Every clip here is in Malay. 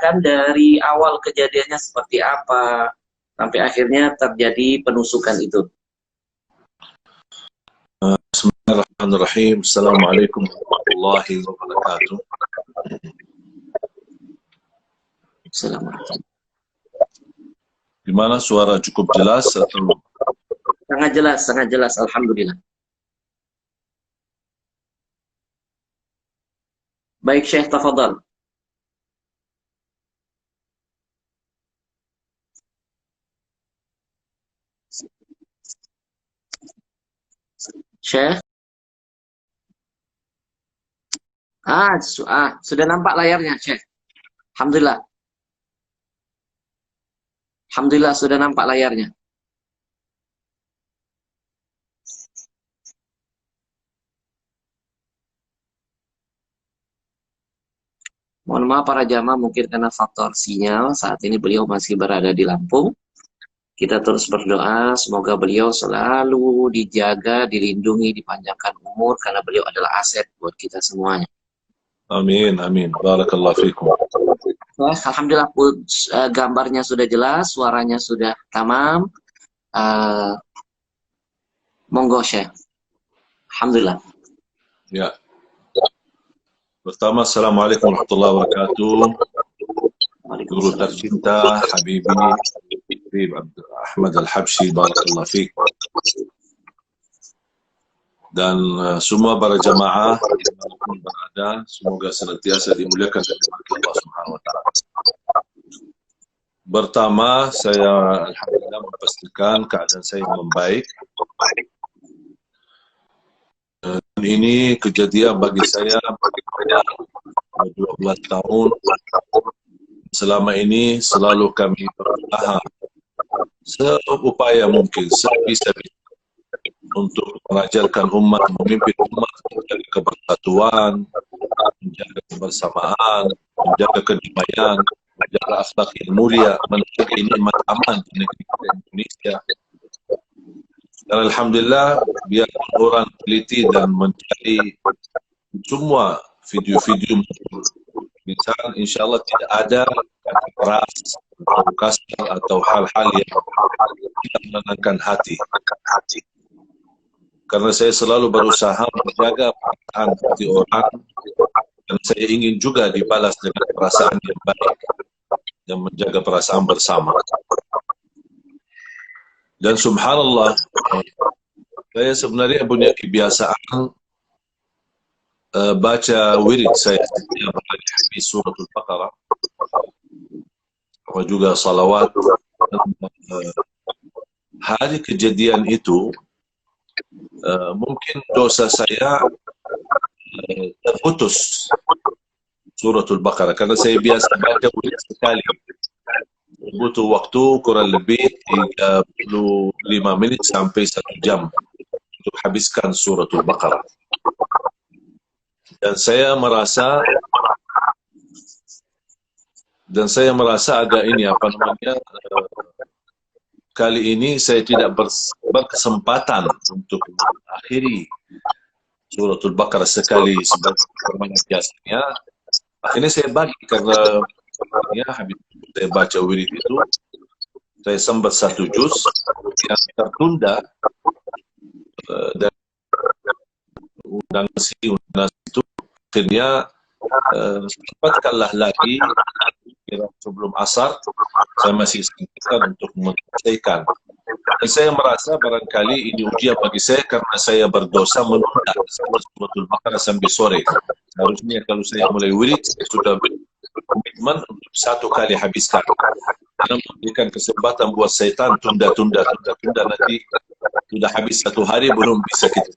menceritakan dari awal kejadiannya seperti apa sampai akhirnya terjadi penusukan itu. Bismillahirrahmanirrahim. Assalamualaikum warahmatullahi wabarakatuh. Assalamualaikum. Gimana, suara cukup jelas atau? Sangat jelas, alhamdulillah. Baik Syekh, tafadhal. Syekh? Sudah nampak layarnya, Syekh. Alhamdulillah. Alhamdulillah sudah nampak layarnya. Mohon maaf para jamaah, mungkin karena faktor sinyal, saat ini beliau masih berada di Lampung. Kita terus berdoa, semoga beliau selalu dijaga, dilindungi, dipanjangkan umur, karena beliau adalah aset buat kita semuanya. Amin, amin. Barakallahu fikum. Alhamdulillah, gambarnya sudah jelas, suaranya sudah tamam. Monggo Syekh. Alhamdulillah. Ya. Pertama, Assalamualaikum warahmatullahi wabarakatuh. Guru tercinta, Habibi Habib Ahmad Al-Habsyi, barakallahu fiik. Dan semua para jamaah dimanapun berada, semoga senantiasa dimuliakan oleh Allah Subhanahu wa Ta'ala. Pertama, saya alhamdulillah memastikan keadaan saya membaik. Dan ini kejadian bagi saya 12 tahun. Selama ini selalu kami berusaha seupaya mungkin, sebisa untuk mengajarkan umat, memimpin umat, menjaga kebersatuan, menjaga kebersamaan, menjaga kedamaian, menjaga akhlak yang mulia, menjaga nikmat aman di negeri Indonesia. Dan alhamdulillah, biar orang teliti dan mencari semua video-video misal, insya Allah tidak ada kata keras atau kasar atau hal-hal yang tidak menenangkan hati. Karena saya selalu berusaha menjaga perasaan hati orang, dan saya ingin juga dibalas dengan perasaan yang baik dan menjaga perasaan bersama. Dan subhanallah, saya sebenarnya punya kebiasaan baca wirid saya setiap hari habis suratul Baqarah, atau juga salawat. Hari kejadian itu mungkin dosa saya terputus suratul Baqarah, karena saya biasa baca wirid sekali. Butuh waktu kurang lebih 35 menit sampai 1 jam untuk habiskan suratul Baqarah. Dan saya merasa agak ini apa namanya, kali ini saya tidak berkesempatan untuk mengakhiri suratul Baqarah sekali sebagai biasanya. Akhirnya saya bagi, karena ya habis saya baca wirid itu, saya sempat 1 juz yang tertunda dan undang nasi itu. Akhirnya sempatkanlah lagi, kira sebelum asar, saya masih sempatkan untuk menyelesaikan. Dan saya merasa barangkali ini ujian bagi saya, karena saya berdosa menunda suratul Baqarah sampai sore. Harusnya kalau saya mulai wirid, saya sudah komitmen untuk 1 kali habiskan. Karena memberikan kesempatan buat syaitan tunda, nanti sudah habis 1 hari belum bisa kita.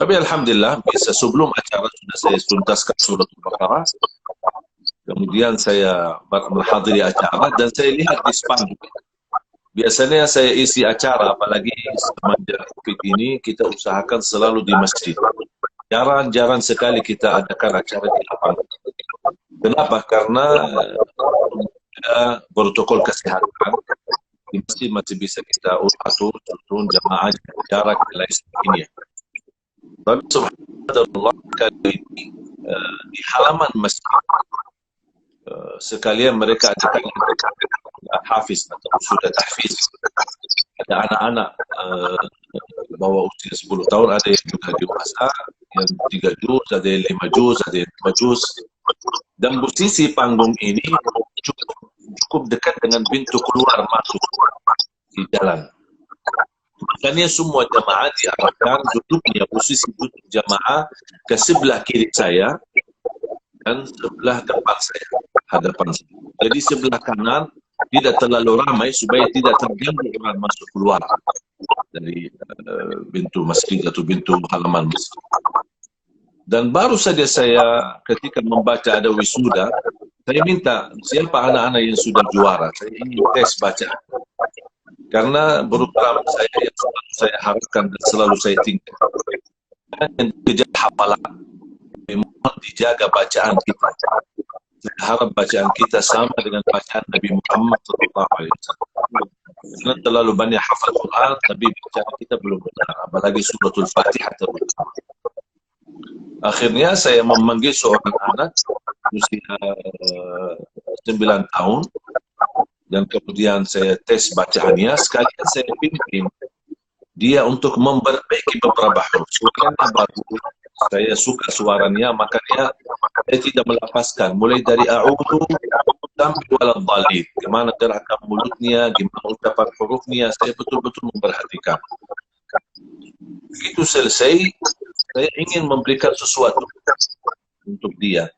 Tapi alhamdulillah bisa sebelum acara sudah saya tuntaskan suratul Baqarah. Kemudian saya menghadiri acara dan saya lihat di spanduk. Biasanya saya isi acara, apalagi semenjak COVID ini, kita usahakan selalu di masjid. Jarang-jarang sekali kita adakan acara di lapangan. Kenapa? Karena ada protokol kesehatan. Di masjid masih bisa kita atur jamaah, jarak dan lain sebagainya. Tapi subhanallah, kali ini di halaman masjid sekalian mereka ada hafiz atau sudah tahfiz. Ada anak-anak bawah usia 10 tahun, ada yang juga dewasa, yang 3 juz, ada yang 5 juz, ada yang 2 juz. Dan posisi panggung ini cukup dekat dengan pintu keluar masuk di jalan. Makanya semua jamaah diarahkan duduknya, posisi duduk jamaah ke sebelah kiri saya dan sebelah depan saya, hadapan saya. Jadi sebelah kanan tidak terlalu ramai supaya tidak terganggu orang masuk keluar dari pintu masjid atau pintu halaman masjid. Dan baru saja saya ketika membaca ada wisuda, saya minta siapa anak-anak yang sudah juara, saya ingin tes baca. Karena program saya yang selalu saya harapkan dan selalu saya tingkatkan, yang kejar hafalan, memang dijaga bacaan kita. Saya harap bacaan kita sama dengan bacaan Nabi Muhammad SAW. Karena terlalu banyak hafal Quran, tapi bacaan kita belum benar, apalagi suratul Fatihah terutama. Akhirnya saya memanggil seorang anak usia 9 tahun, dan kemudian saya tes bacaannya, sekalian saya pimpin dia untuk memperbaiki beberapa huruf. Suaranya bagus, saya suka suaranya, makanya saya tidak melepaskan. Mulai dari a'udhu sampai waladhdallin, gimana gerakan mulutnya, gimana ucapan hurufnya, saya betul-betul memperhatikan. Begitu selesai, saya ingin memberikan sesuatu untuk dia.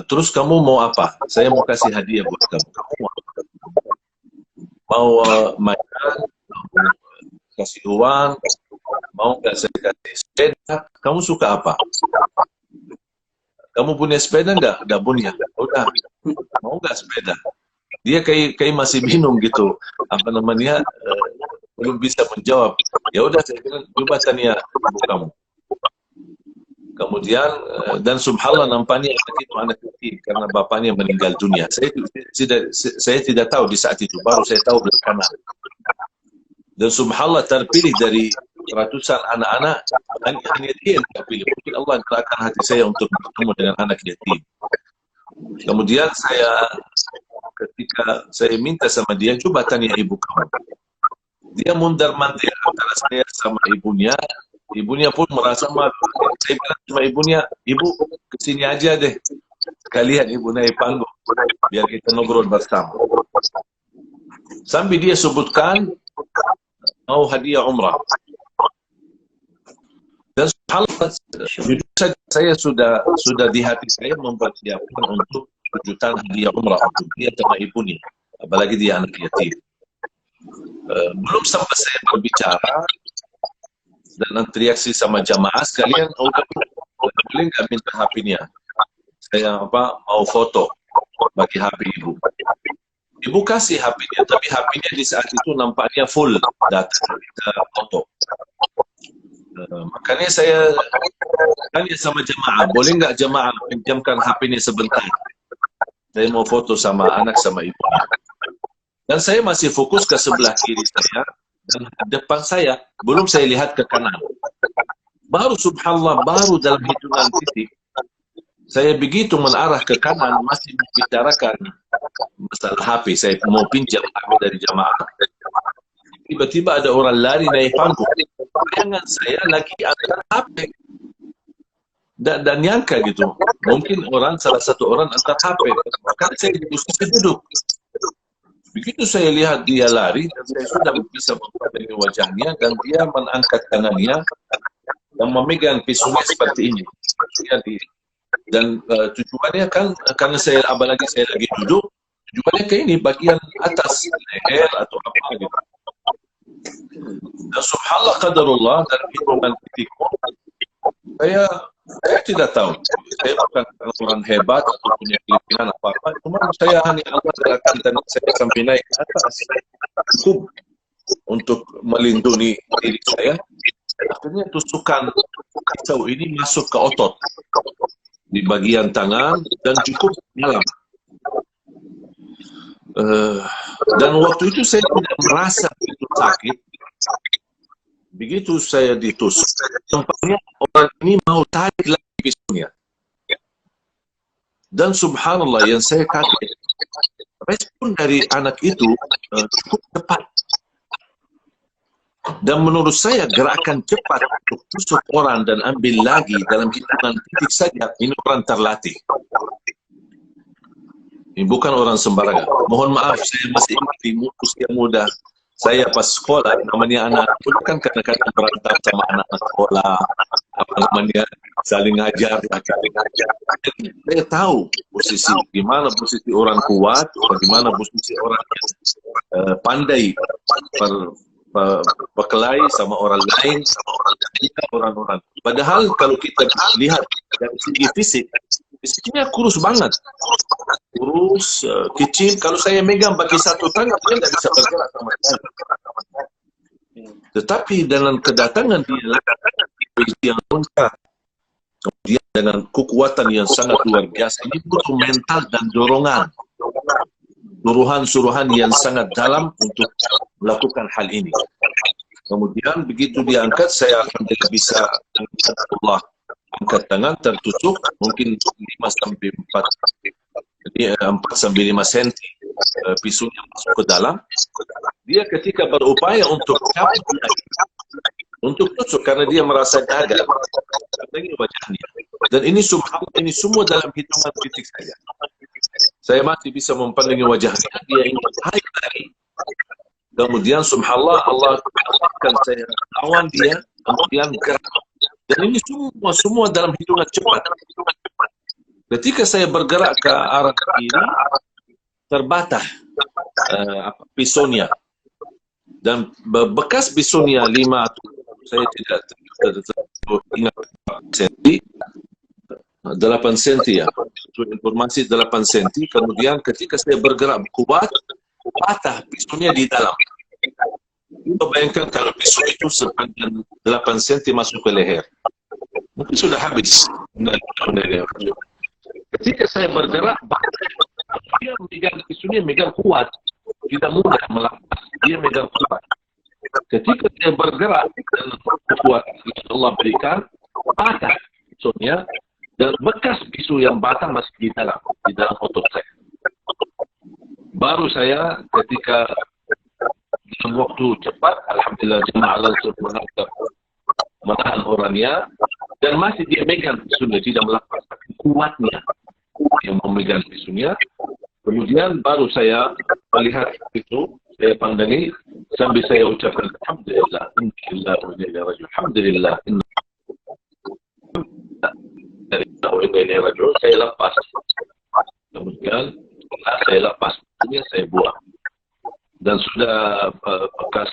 Terus kamu mau apa? Saya mau kasih hadiah buat kamu. Kamu mau mainan, mau kasih uang, mau nggak saya kasih sepeda? Kamu suka apa? Kamu punya sepeda nggak? Nggak punya. Udah, mau nggak sepeda? Dia kayak masih bingung gitu. Apa namanya? Belum bisa menjawab. Ya udah, saya bilang coba tanya ibu kamu. Kemudian dan subhanallah nampaknya anak kecil karena bapaknya meninggal dunia. Saya tidak tahu di saat itu, baru saya tahu belakangan. Dan subhanallah terpilih dari ratusan anak-anak, hanya dia yang terpilih. Mungkin Allah gerakan hati saya untuk bertemu dengan anak yatim. Kemudian ketika saya minta sama dia, coba tanya ibu kamu. Dia mundar-mandir antara saya sama ibunya. Ibunya pun merasa malu. Saya bilang sama ibunya, ibu kesini aja deh. Sekalian ibu naik panggung. Biar kita ngobrol bersama. Sampai dia sebutkan, mau hadiah umrah. Dan subhanallah, saya sudah di hati saya mempersiapkan untuk kejutan hadiah umrah untuk dia sama ibunya. Apalagi dia anak yatim. Belum sampai saya berbicara, dan teriaksi sama jamaah sekalian, boleh nggak minta HP-nya? Saya mau foto bagi HP ibu. Ibu kasih HP-nya, tapi HP-nya di saat itu nampaknya full data foto. Makanya saya tanya sama jamaah, boleh nggak jamaah pinjamkan HP-nya sebentar? Saya mau foto sama anak sama ibunya. Dan saya masih fokus ke sebelah kiri saya, dan depan saya, belum saya lihat ke kanan. Baru subhanallah, baru dalam hitungan titik, saya begitu menarah ke kanan, masih membicarakan masalah HP, saya mau pinjam HP dari jamaah. Tiba-tiba ada orang lari naik panggung. Bayangan saya lagi angkat HP. Dan nyangka gitu, mungkin salah satu orang angkat HP. Maka saya di posisi duduk. Begitu saya lihat dia lari, dan saya sudah bisa memperhatikan wajahnya, dan dia mengangkat tangannya dan memegang pisaunya seperti ini. Dan tujuannya kan, karena apalagi saya lagi duduk, tujuannya ke ini, bagian atas leher atau apa gitu. Dan subhanallah qadarullah, dalam hitungan titikku, saya tidak tahu. Saya bukan orang hebat atau punya kelebihan apa-apa. Cuma saya hanya Allah gerakan dan saya sampai naik ke atas. Cukup untuk melindungi diri saya. Akhirnya tusukan pisau ini masuk ke otot di bagian tangan dan cukup dalam. Dan waktu itu saya tidak merasa itu sakit. Begitu saya ditusuk, tampaknya orang ini mau tarik lagi pisaunya. Dan subhanallah yang saya kaget, respon dari anak itu cukup cepat. Dan menurut saya gerakan cepat untuk tusuk orang dan ambil lagi dalam hitungan detik saja, ini orang terlatih. Ini bukan orang sembarangan. Mohon maaf, saya masih ingat di usia muda saya pas sekolah, namanya anak muda kan kadang-kadang berantem sama anak sekolah, apa namanya, saling ngajar. Saya tahu posisi, gimana posisi orang kuat, bagaimana posisi orang yang pandai berkelahi sama orang lain, orang-orang. Padahal kalau kita lihat dari segi fisik, fisiknya kurus banget, kurus, kecil. Kalau saya megang pakai satu tangan, dia tidak bisa bergerak sama sekali. Tetapi dalam kedatangan dia yang lengkap, kemudian dengan kekuatan yang sangat luar biasa, ini butuh mental dan dorongan, suruhan-suruhan yang sangat dalam untuk melakukan hal ini. Kemudian begitu diangkat, saya akan tidak bisa Allah angkat tangan tertutup, mungkin 5 sampai 4, jadi 4 sampai 5 cm pisunya masuk ke dalam. Dia ketika berupaya untuk cabut lagi, untuk tusuk karena dia merasa gagal, lagi wajahnya. Dan ini subhanallah, ini semua dalam hitungan detik saja. Saya masih bisa mempandangi wajahnya, dia ingin tarik lagi. Kemudian subhanallah, Allah akan saya lawan dia, kemudian gerak. Dan ini semua dalam hitungan cepat. Ketika saya bergerak ke arah kiri, terbatah pisaunya. Dan bekas pisaunya 5, saya tidak ingat senti, 8 cm ya. Informasi 8 cm. Kemudian ketika saya bergerak kuat, patah pisaunya di dalam. Kita bayangkan kalau pisau itu sepanjang 8 cm masuk ke leher, mungkin sudah habis. Ketika saya bergerak, dia memegang pisaunya, megang kuat, tidak mudah melepas, dia megang kuat. Ketika saya bergerak dan kekuatan yang Allah berikan, patah pisaunya, dan bekas pisau yang patah masih di dalam otot saya. Baru saya ketika dalam waktu cepat, alhamdulillah jemaah langsung menahan orangnya, dan masih dia megang pisaunya, tidak melepas, kuatnya yang memegang pisaunya. Kemudian baru saya melihat itu, saya pandangi sambil saya ucapkan alhamdulillah, innalillah wa inna ilaihi raji'un, alhamdulillah, saya lepas. Kemudian saya lepas, saya buang. Dan sudah bekas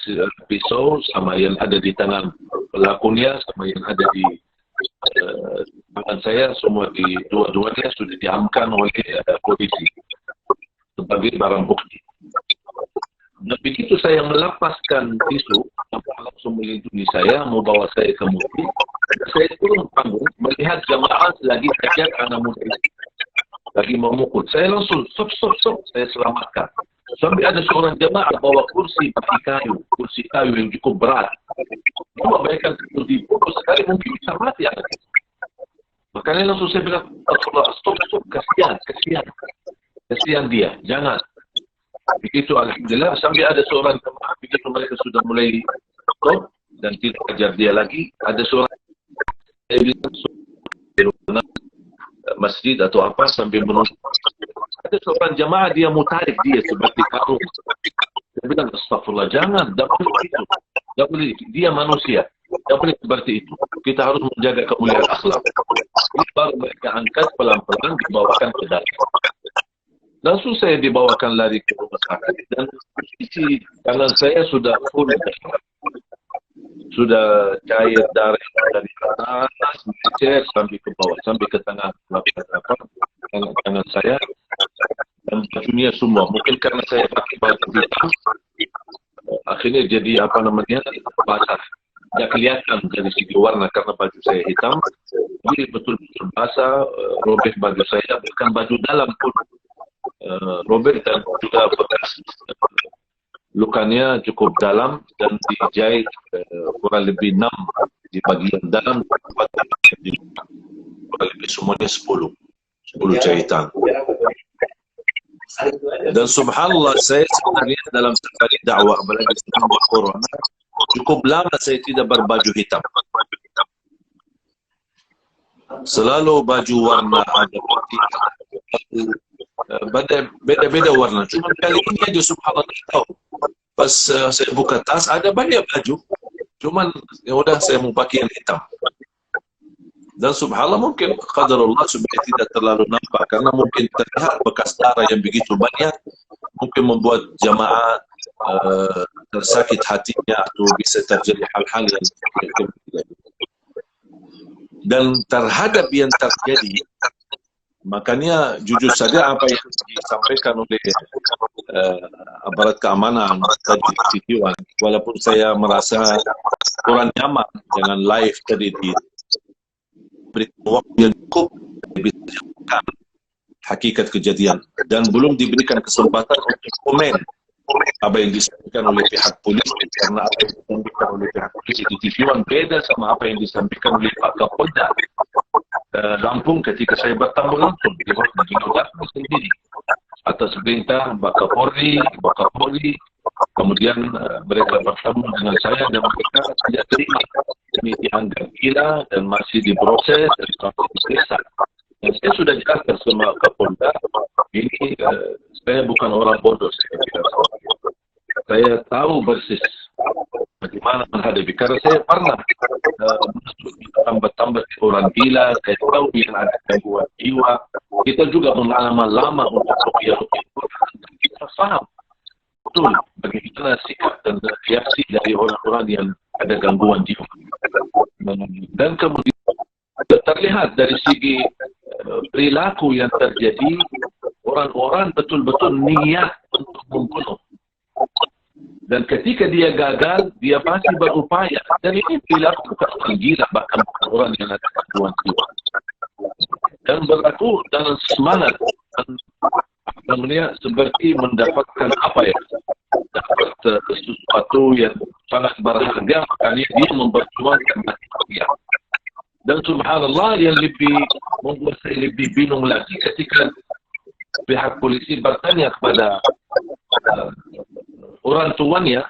pisau sama yang ada di tangan pelakunya, sama yang ada di tangan saya, semua di dua-duanya sudah diamankan oleh polisi sebagai barang bukti. Dan begitu saya melepaskan pisau, langsung melindungi saya, membawa saya ke Mufti. Saya turun panggung, melihat jamaah lagi hajar anak muda itu, lagi memukul. Saya langsung stop, saya selamatkan. Sampai ada seorang jamaah bawa kursi kayu yang cukup berat. Cuma bayangkan itu dipukul sekali mungkin bisa mati anak itu. Makanya langsung saya bilang, stop, kasihan dia, jangan. Begitu alhamdulillah, sampai ada seorang jemaah, begitu mereka sudah mulai stop dan tidak ajar dia lagi, ada seorang saya bilang masjid atau apa sambil menunggu. Ada seorang jemaah dia mau tarik dia seperti karung. Saya bilang astagfirullah, jangan, tidak boleh, dia manusia, tidak boleh seperti itu. Kita harus menjaga kemuliaan akhlak. Baru mereka angkat pelan-pelan, dibawakan ke dalam. Langsung saya dibawakan lari ke rumah sakit, dan posisi tangan saya sudah full, sudah cair darah dari atas, mencecer sampai ke bawah, sampai ke tangan saya, dan bajunya semua. Mungkin karena saya pakai baju hitam, akhirnya jadi basah. Tidak kelihatan dari segi warna karena baju saya hitam, jadi betul-betul basah, robek baju saya, bukan baju dalam pun. Robert dan juga bekas lukanya cukup dalam dan dijahit kurang lebih 6 di bagian dalam, kurang lebih semuanya 10 10 jahitan. Dan subhanallah, saya sebenarnya dalam sekali dakwah, apalagi sebelum corona, cukup lama saya tidak berbaju hitam. Selalu baju warna ada putih, beda-beda warna. Cuma kali ini aja subhanallah tahu. Pas saya buka tas ada banyak baju. Cuman ya udah saya mau pakai yang hitam. Dan subhanallah mungkin qadarullah supaya tidak terlalu nampak karena mungkin terlihat bekas darah yang begitu banyak mungkin membuat jamaah tersakit hatinya atau bisa terjadi hal-hal yang dan terhadap yang terjadi. Makanya jujur saja apa yang disampaikan oleh aparat keamanan tadi di Taiwan, walaupun saya merasa kurang nyaman dengan live tadi di berikan waktu yang cukup bisa menjelaskan hakikat kejadian dan belum diberikan kesempatan untuk komen apa yang disampaikan oleh pihak polisi karena apa yang disampaikan oleh pihak polisi di Taiwan beda sama apa yang disampaikan oleh Pak Kapolda Lampung ketika saya bertamu langsung di Lampung sendiri atas perintah Pak Kapolri, kemudian mereka bertemu dengan saya dan mereka tidak terima ini dianggap gila dan masih diproses dan sampai diperiksa. Dan saya sudah jelaskan sama Kapolda, ini saya bukan orang bodoh, saya tahu persis bagaimana menghadapi karena saya pernah tambah-tambah orang gila, saya tahu yang ada gangguan jiwa. Kita juga mengalami lama untuk rupiah-rupiah dan kita paham betul bagaimana sikap dan reaksi dari orang-orang yang ada gangguan jiwa. Dan kemudian terlihat dari segi perilaku yang terjadi, orang-orang betul-betul niat untuk membunuh. Dan ketika dia gagal, dia masih berupaya. Dan ini perilaku bukan orang gila, bahkan orang yang ada gangguan jiwa. Dan berlaku dalam semangat namanya seperti mendapatkan apa ya, dapat sesuatu yang sangat berharga, makanya dia memperjuangkan mati-matian. Dan subhanallah yang membuat saya lebih bingung lagi ketika pihak polisi bertanya kepada orang tuanya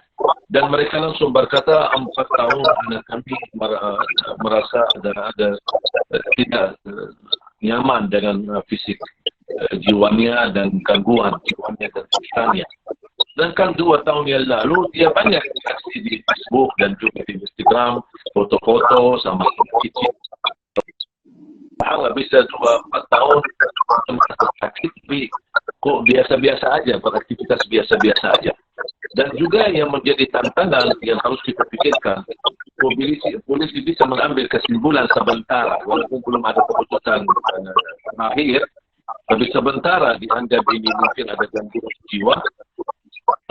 dan mereka langsung berkata 4 tahun anak kami merasa ada tidak nyaman dengan fisik jiwanya dan gangguan jiwanya dan pikirannya. Sedangkan 2 tahun yang lalu dia banyak aksi di Facebook dan juga di Instagram, foto-foto sama kecil. Nggak bisa 2-4 tahun sakit, tapi kok biasa-biasa aja, beraktivitas biasa-biasa aja. Dan juga yang menjadi tantangan yang harus kita pikirkan, polisi bisa mengambil kesimpulan sementara, walaupun belum ada keputusan akhir, tapi sementara dianggap ini mungkin ada gangguan jiwa.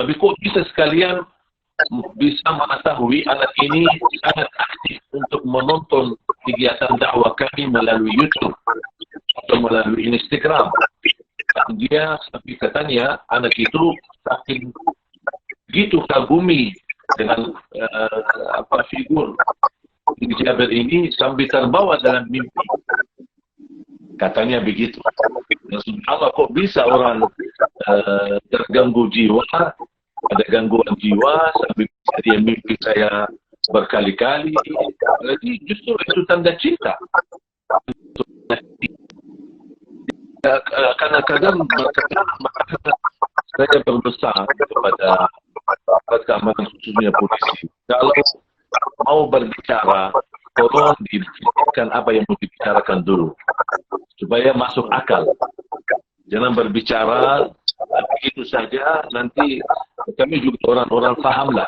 Tapi kok bisa sekalian bisa mengetahui anak ini sangat aktif untuk menonton kegiatan dakwah kami melalui YouTube atau melalui Instagram. Dan dia sampai katanya anak itu saking begitu kagumi dengan figur Jabir ini sampai terbawa dalam mimpi. Katanya begitu. Dan subhanallah kok bisa orang terganggu jiwa, ada gangguan jiwa sampai dia mimpi saya berkali-kali. Jadi justru itu tanda cinta. Kadang-kadang saya berbesar kepada keamanan khususnya polisi. Kalau mau berbicara, tolong dipikirkan apa yang mau dibicarakan dulu supaya masuk akal. Jangan berbicara begitu saja, nanti kami juga orang-orang pahamlah.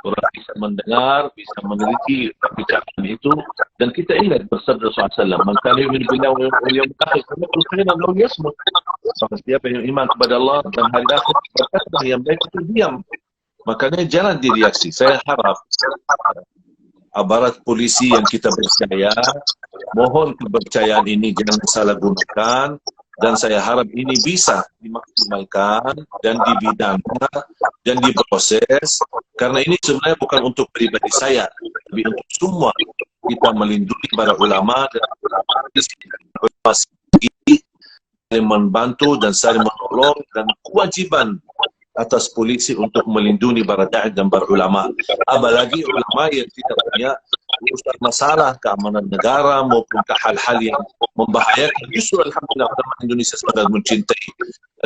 Orang bisa mendengar, bisa meneliti pembicaraan itu, dan kita ingat bersabda SAW, "Man kana yu'minu billahi wal yawmil akhir falyaqul khairan aw liyasmut." Siapa yang iman kepada Allah dan hari akhir, berkata yang baik itu diam. Makanya jangan direaksi. Saya harap aparat polisi yang kita percaya, mohon kepercayaan ini jangan disalahgunakan, dan saya harap ini bisa dimaksimalkan dan dibidangkan dan diproses, karena ini sebenarnya bukan untuk pribadi saya, tapi untuk semua kita melindungi para ulama dan membantu dan saling menolong, dan kewajiban atas polisi untuk melindungi para da'i dan para ulama. Apalagi ulama yang tidak punya urusan masalah keamanan negara maupun ke hal-hal yang membahayakan. Justru alhamdulillah ulama Indonesia sangat mencintai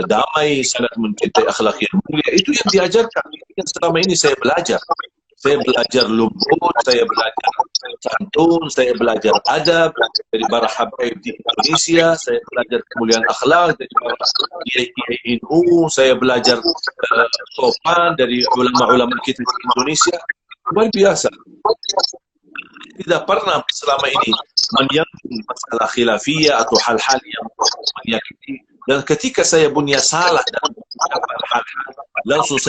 damai, sangat mencintai akhlak yang mulia. Itu yang diajarkan. Yang selama ini saya belajar. Saya belajar lembut, saya belajar santun, saya belajar adab dari para habaib di Indonesia, saya belajar kemuliaan akhlak dari para kiai-kiai NU, saya belajar sopan dari ulama-ulama kita di Indonesia. Luar biasa. Tidak pernah selama ini menyangkut masalah khilafiyah atau hal-hal yang menyakiti. Dan ketika saya punya salah dalam beberapa hal, langsung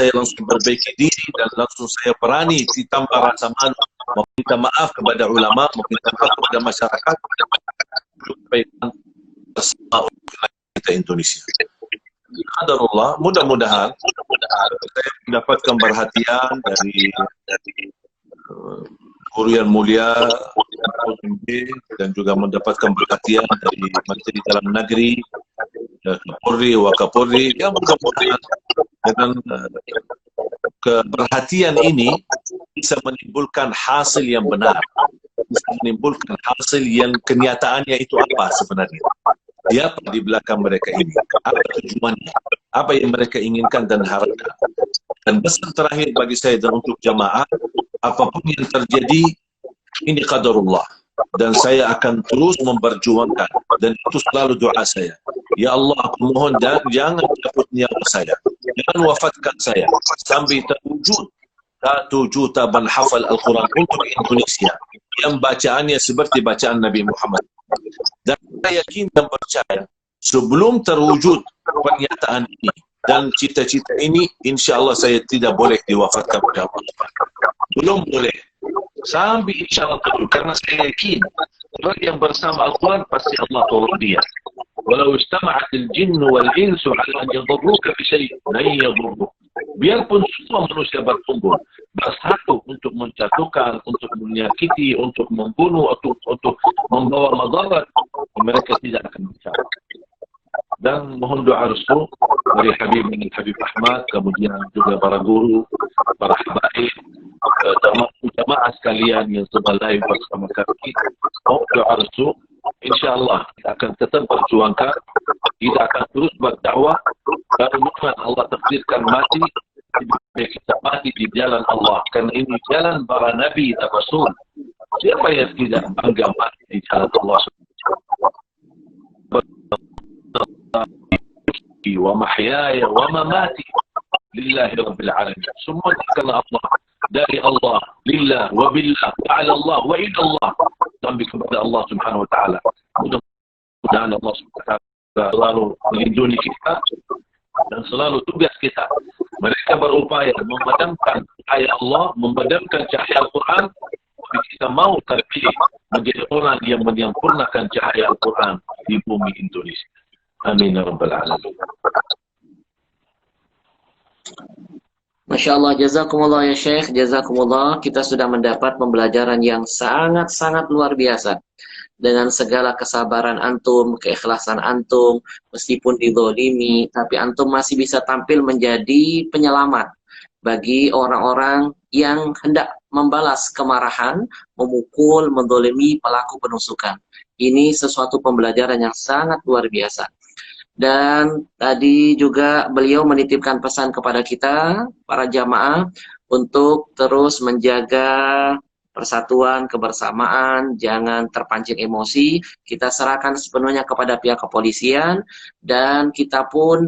perbaiki diri dan langsung saya berani ditambah rasa malu meminta maaf kepada ulama, meminta maaf kepada masyarakat supaya bersama kita Indonesia. Alhamdulillah, mudah-mudahan saya mendapatkan perhatian dari guru yang mulia dan juga mendapatkan perhatian dari Menteri Dalam Negeri, Kapolri, Wakapolri, yang mudah-mudahan dengan keperhatian ini bisa menimbulkan hasil yang benar, bisa menimbulkan hasil yang kenyataannya itu apa sebenarnya. Siapa di belakang mereka ini? Apa tujuannya? Apa yang mereka inginkan dan harapkan? Dan pesan terakhir bagi saya dan untuk jamaah, apapun yang terjadi, ini qadarullah. Dan saya akan terus memperjuangkan. Dan itu selalu doa saya. Ya Allah, aku mohon jangan cabut nyawa saya. Jangan wafatkan saya. Sampai terwujud 1 juta penghafal Al-Quran untuk Indonesia. Yang bacaannya seperti bacaan Nabi Muhammad. Dan saya yakin dan percaya, sebelum terwujud pernyataan ini dan cita-cita ini, insya Allah saya tidak boleh diwafatkan oleh Allah. Belum boleh. Sampai insya Allah terwujud. Karena saya yakin, orang yang bersama Al-Quran pasti Allah tolong dia. Walau istama'atil jinnu wal insu ala an yadurruka bi syai'in la yadurruk. Biarpun semua manusia berkumpul bersatu untuk menjatuhkan, untuk menyakiti, untuk membunuh, untuk membawa madarat, mereka tidak akan bicara. Dan mohon doa restu dari Habib Ahmad, kemudian juga para guru, para habaib, jamaah sekalian yang sedang live bersama kami. Mohon doa restu, insyaallah kita akan tetap berjuangkan, kita akan terus berdakwah. Kalau mungkin Allah takdirkan mati, kita mati di jalan Allah, karena ini jalan para nabi dan rasul. Siapa yang tidak bangga mati di jalan Allah? Wa mahyaya wa mamati lillahi rabbil alamin. Semua karena Allah, dari Allah, lillah, wa billah, wa ala Allah, wa ila Allah, sampai kepada Allah subhanahu wa ta'ala. Mudah-mudahan Allah subhanahu wa ta'ala selalu melindungi kita dan selalu tugas kita. Mereka berupaya memadamkan cahaya Allah, memadamkan cahaya Al-Quran, tapi kita mau terpilih menjadi orang yang menyempurnakan cahaya Al-Quran di bumi Indonesia. Amin ya rabbal alamin. Masya Allah, jazakumullah ya Syekh, jazakumullah. Kita sudah mendapat pembelajaran yang sangat-sangat luar biasa. Dengan segala kesabaran antum, keikhlasan antum, meskipun dizolimi, tapi antum masih bisa tampil menjadi penyelamat bagi orang-orang yang hendak membalas kemarahan, memukul, menzolimi pelaku penusukan. Ini sesuatu pembelajaran yang sangat luar biasa. Dan tadi juga beliau menitipkan pesan kepada kita, para jamaah, untuk terus menjaga persatuan, kebersamaan, jangan terpancing emosi. Kita serahkan sepenuhnya kepada pihak kepolisian, dan kita pun